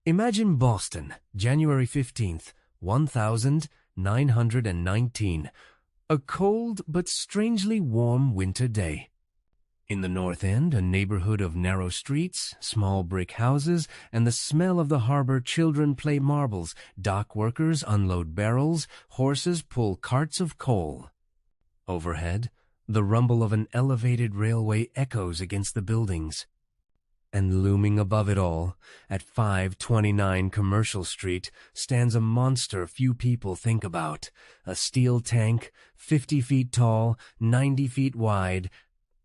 Imagine Boston, January 15th, 1919. A cold but strangely warm winter day. In the North End, a neighborhood of narrow streets, small brick houses, and the smell of the harbor, children play marbles, dock workers unload barrels, horses pull carts of coal. Overhead, the rumble of an elevated railway echoes against the buildings. And looming above it all, at 529 Commercial Street, stands a monster few people think about. A steel tank, 50 feet tall, 90 feet wide,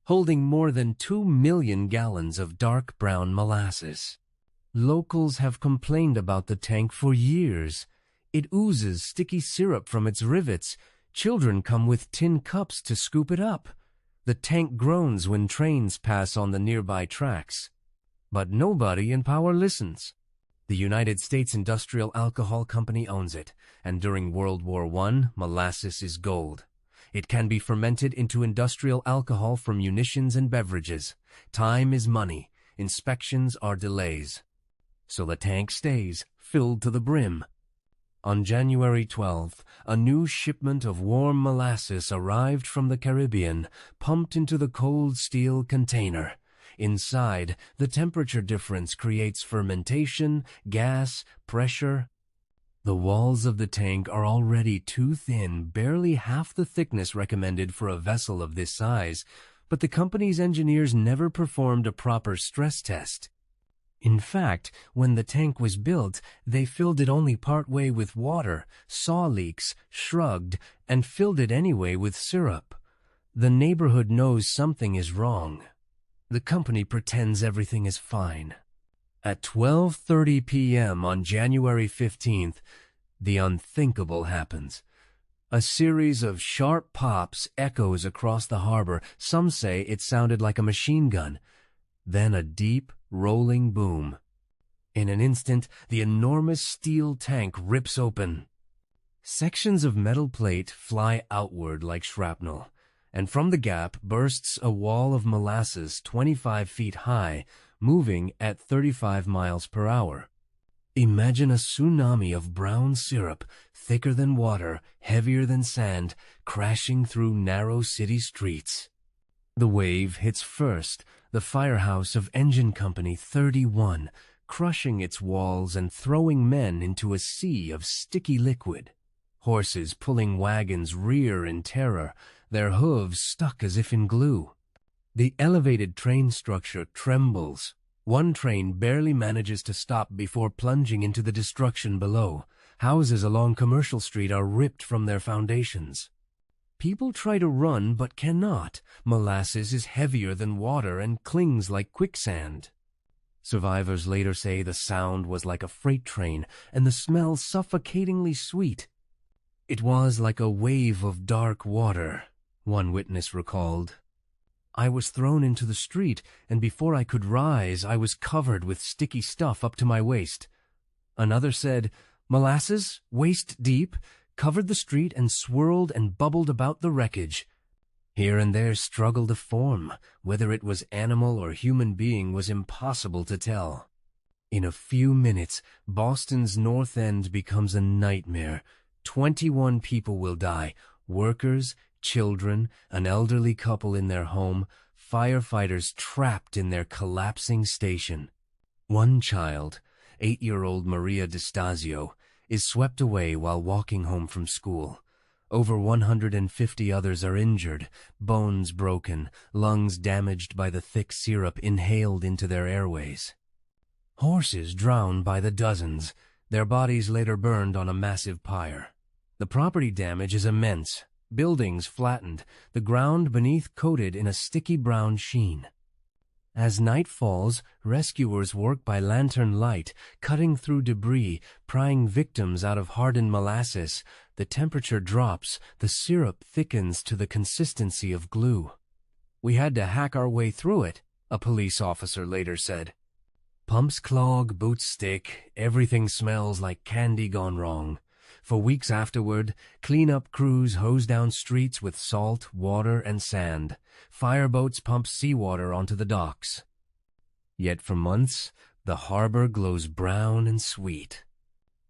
holding more than 2 million gallons of dark brown molasses. Locals have complained about the tank for years. It oozes sticky syrup from its rivets. Children come with tin cups to scoop it up. The tank groans when trains pass on the nearby tracks. But nobody in power listens. The United States Industrial Alcohol Company owns it, and during World War I, molasses is gold. It can be fermented into industrial alcohol for munitions and beverages. Time is money. Inspections are delays. So the tank stays, filled to the brim. On January 12th, a new shipment of warm molasses arrived from the Caribbean, pumped into the cold steel container. Inside, the temperature difference creates fermentation, gas, pressure. The walls of the tank are already too thin, barely half the thickness recommended for a vessel of this size, but the company's engineers never performed a proper stress test. In fact, when the tank was built, they filled it only partway with water, saw leaks, shrugged, and filled it anyway with syrup. The neighborhood knows something is wrong. The company pretends everything is fine. At 12:30 p.m. on January 15th, the unthinkable happens. A series of sharp pops echoes across the harbor. Some say it sounded like a machine gun. Then a deep, rolling boom. In an instant, the enormous steel tank rips open. Sections of metal plate fly outward like shrapnel, and from the gap bursts a wall of molasses 25 feet high, moving at 35 miles per hour. Imagine a tsunami of brown syrup, thicker than water, heavier than sand, crashing through narrow city streets. The wave hits first the firehouse of Engine Company 31, crushing its walls and throwing men into a sea of sticky liquid. Horses pulling wagons rear in terror, their hooves stuck as if in glue. The elevated train structure trembles. One train barely manages to stop before plunging into the destruction below. Houses along Commercial Street are ripped from their foundations. People try to run but cannot. Molasses is heavier than water and clings like quicksand. Survivors later say the sound was like a freight train and the smell suffocatingly sweet. It was like a wave of dark water, one witness recalled. I was thrown into the street, and before I could rise, I was covered with sticky stuff up to my waist. Another said, molasses, waist deep, covered the street and swirled and bubbled about the wreckage. Here and there struggled a form. Whether it was animal or human being was impossible to tell. In a few minutes, Boston's North End becomes a nightmare. 21 people will die, workers, children, an elderly couple in their home, firefighters trapped in their collapsing station. One child, 8-year-old Maria DeStasio, is swept away while walking home from school. Over 150 others are injured, bones broken, lungs damaged by the thick syrup inhaled into their airways. Horses drown by the dozens, their bodies later burned on a massive pyre. The property damage is immense. Buildings flattened, the ground beneath coated in a sticky brown sheen. As night falls, rescuers work by lantern light, cutting through debris, prying victims out of hardened molasses. The temperature drops, the syrup thickens to the consistency of glue. We had to hack our way through it, a police officer later said. Pumps clog, boots stick, everything smells like candy gone wrong. For weeks afterward, cleanup crews hose down streets with salt, water, and sand. Fireboats pump seawater onto the docks. Yet for months, The harbor glows brown and sweet.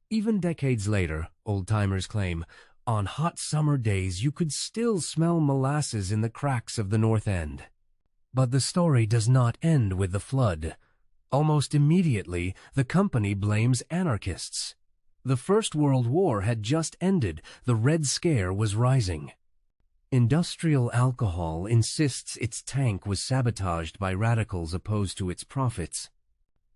Even decades later, old-timers claim, on hot summer days you could still smell molasses in the cracks of the North End. But the story does not end with the flood. Almost immediately, the company blames anarchists. The First World War had just ended. The Red Scare was rising. Industrial Alcohol insists its tank was sabotaged by radicals opposed to its profits.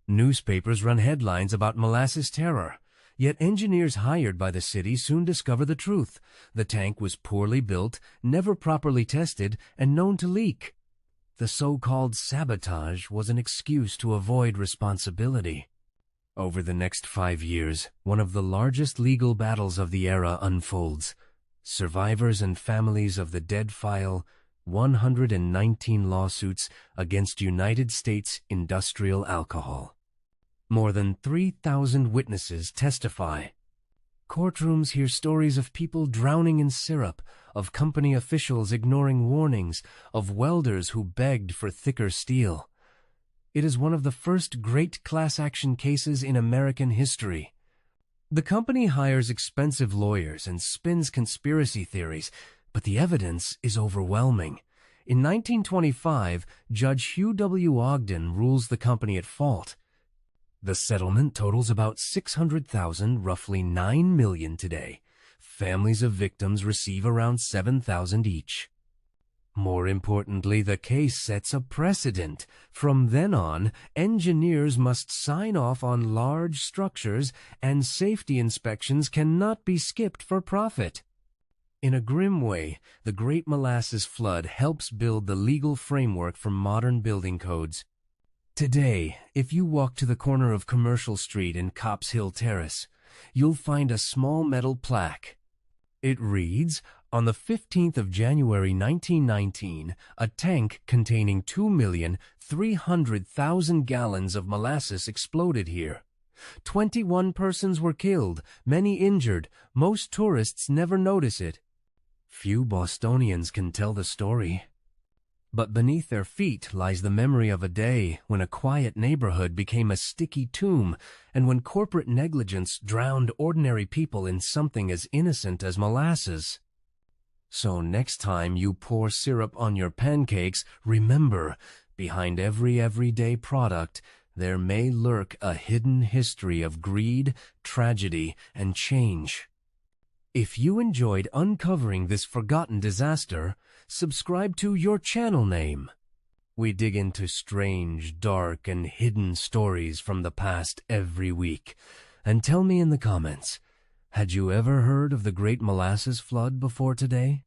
Newspapers run headlines about molasses terror. Yet engineers hired by the city soon discover the truth. The tank was poorly built, never properly tested, and known to leak. The so-called sabotage was an excuse to avoid responsibility. Over the next 5 years, one of the largest legal battles of the era unfolds. Survivors and families of the dead file 119 lawsuits against United States Industrial Alcohol. More than 3,000 witnesses testify. Courtrooms hear stories of people drowning in syrup, of company officials ignoring warnings, of welders who begged for thicker steel. It is one of the first great class action cases in American history. The company hires expensive lawyers and spins conspiracy theories, but the evidence is overwhelming. In 1925, Judge Hugh W. Ogden rules the company at fault. The settlement totals about $600,000, roughly $9 million today. Families of victims receive around $7,000 each. More importantly, the case sets a precedent. From then on, engineers must sign off on large structures, and safety inspections cannot be skipped for profit. In a grim way, the Great Molasses Flood helps build the legal framework for modern building codes. Today, if you walk to the corner of Commercial Street and Copp's Hill Terrace, you'll find a small metal plaque. It reads, on the 15th of January 1919, a tank containing 2,300,000 gallons of molasses exploded here. 21 persons were killed, many injured. Most tourists never notice it. Few Bostonians can tell the story. But beneath their feet lies the memory of a day when a quiet neighborhood became a sticky tomb, and when corporate negligence drowned ordinary people in something as innocent as molasses. So next time you pour syrup on your pancakes, remember, behind every everyday product, there may lurk a hidden history of greed, tragedy, and change. If you enjoyed uncovering this forgotten disaster, subscribe to Your Channel Name. We dig into strange, dark, and hidden stories from the past every week. And tell me in the comments, had you ever heard of the Great Molasses Flood before today?